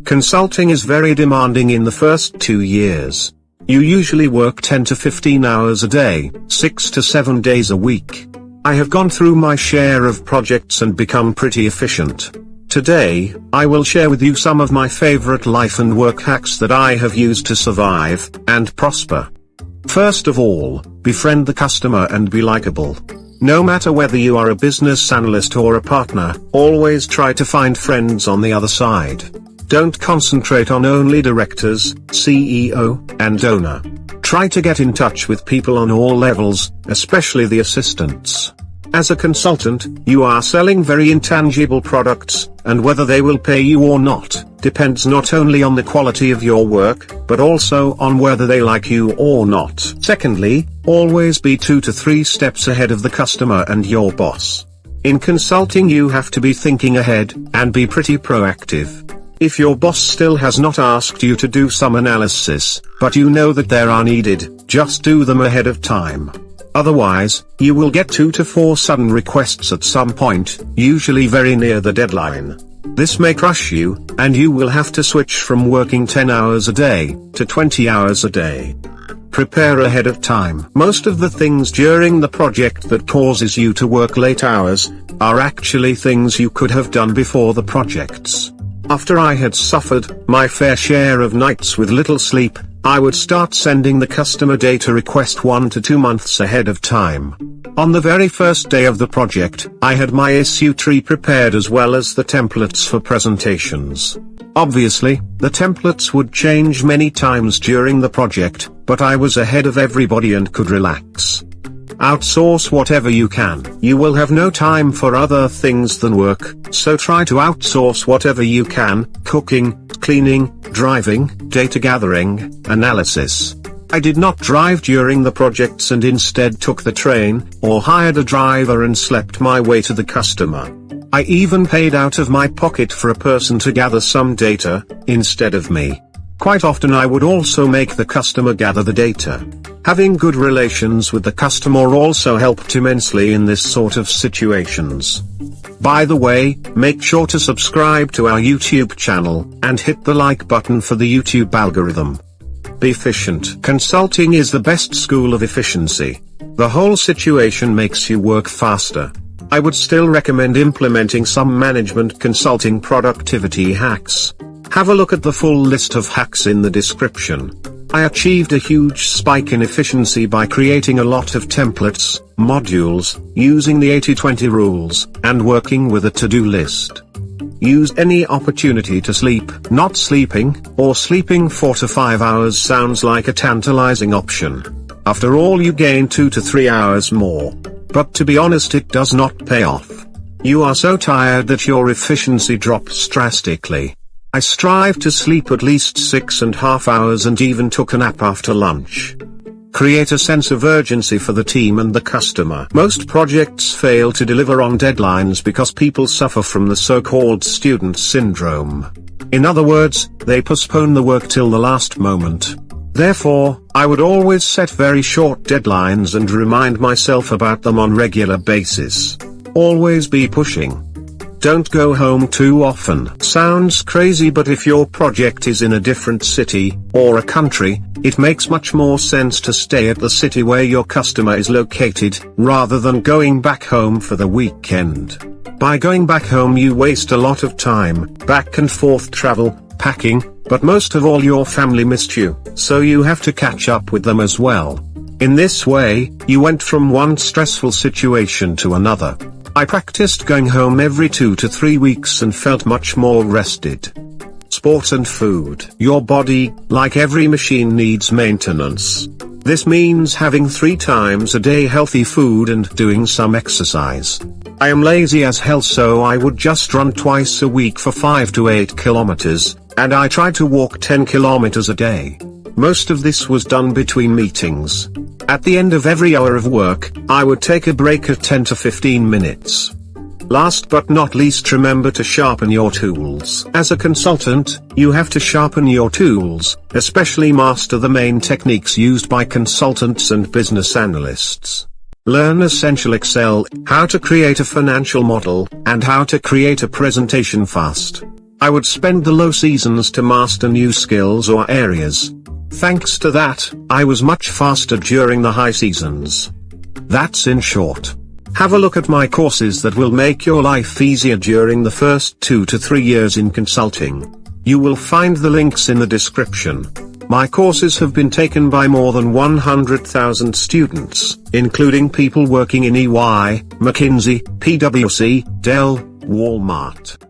Consulting is very demanding in the first 2 years. You usually work 10 to 15 hours a day, 6 to 7 days a week. I have gone through my share of projects and become pretty efficient. Today, I will share with you some of my favorite life and work hacks that I have used to survive and prosper. First of all, befriend the customer and be likable. No matter whether you are a business analyst or a partner, always try to find friends on the other side. Don't concentrate on only directors, CEO, and owner. Try to get in touch with people on all levels, especially the assistants. As a consultant, you are selling very intangible products, and whether they will pay you or not, depends not only on the quality of your work, but also on whether they like you or not. Secondly, always be 2 to 3 steps ahead of the customer and your boss. In consulting you have to be thinking ahead, and be pretty proactive. If your boss still has not asked you to do some analysis, but you know that they are needed, just do them ahead of time. Otherwise, you will get 2 to 4 sudden requests at some point, usually very near the deadline. This may crush you, and you will have to switch from working 10 hours a day, to 20 hours a day. Prepare ahead of time. Most of the things during the project that causes you to work late hours, are actually things you could have done before the projects. After I had suffered my fair share of nights with little sleep, I would start sending the customer data request 1 to 2 months ahead of time. On the very first day of the project, I had my issue tree prepared as well as the templates for presentations. Obviously, the templates would change many times during the project, but I was ahead of everybody and could relax. Outsource whatever you can. You will have no time for other things than work, so try to outsource whatever you can: cooking, cleaning, driving, data gathering, analysis. I did not drive during the projects and instead took the train, or hired a driver and slept my way to the customer. I even paid out of my pocket for a person to gather some data, instead of me. Quite often I would also make the customer gather the data. Having good relations with the customer also helped immensely in this sort of situations. By the way, make sure to subscribe to our YouTube channel, and hit the like button for the YouTube algorithm. Be efficient. Consulting is the best school of efficiency. The whole situation makes you work faster. I would still recommend implementing some management consulting productivity hacks. Have a look at the full list of hacks in the description. I achieved a huge spike in efficiency by creating a lot of templates, modules, using the 80-20 rules, and working with a to-do list. Use any opportunity to sleep. Not sleeping, or sleeping 4 to 5 hours sounds like a tantalizing option. After all, you gain 2 to 3 hours more. But to be honest, it does not pay off. You are so tired that your efficiency drops drastically. I strive to sleep at least 6.5 hours and even took a nap after lunch. Create a sense of urgency for the team and the customer. Most projects fail to deliver on deadlines because people suffer from the so-called student syndrome. In other words, they postpone the work till the last moment. Therefore, I would always set very short deadlines and remind myself about them on regular basis. Always be pushing. Don't go home too often. Sounds crazy, but if your project is in a different city, or a country, it makes much more sense to stay at the city where your customer is located, rather than going back home for the weekend. By going back home you waste a lot of time, back and forth travel, packing, but most of all your family missed you, so you have to catch up with them as well. In this way, you went from one stressful situation to another. I practiced going home every 2 to 3 weeks and felt much more rested. Sport and food. Your body, like every machine, needs maintenance. This means having 3 times a day healthy food and doing some exercise. I am lazy as hell, so I would just run twice a week for 5 to 8 kilometers, and I try to walk 10 kilometers a day. Most of this was done between meetings. At the end of every hour of work, I would take a break of 10 to 15 minutes. Last but not least, remember to sharpen your tools. As a consultant, you have to sharpen your tools, especially master the main techniques used by consultants and business analysts. Learn essential Excel, how to create a financial model, and how to create a presentation fast. I would spend the low seasons to master new skills or areas. Thanks to that, I was much faster during the high seasons. That's in short. Have a look at my courses that will make your life easier during the first 2 to 3 years in consulting. You will find the links in the description. My courses have been taken by more than 100,000 students, including people working in EY, McKinsey, PwC, Dell, Walmart.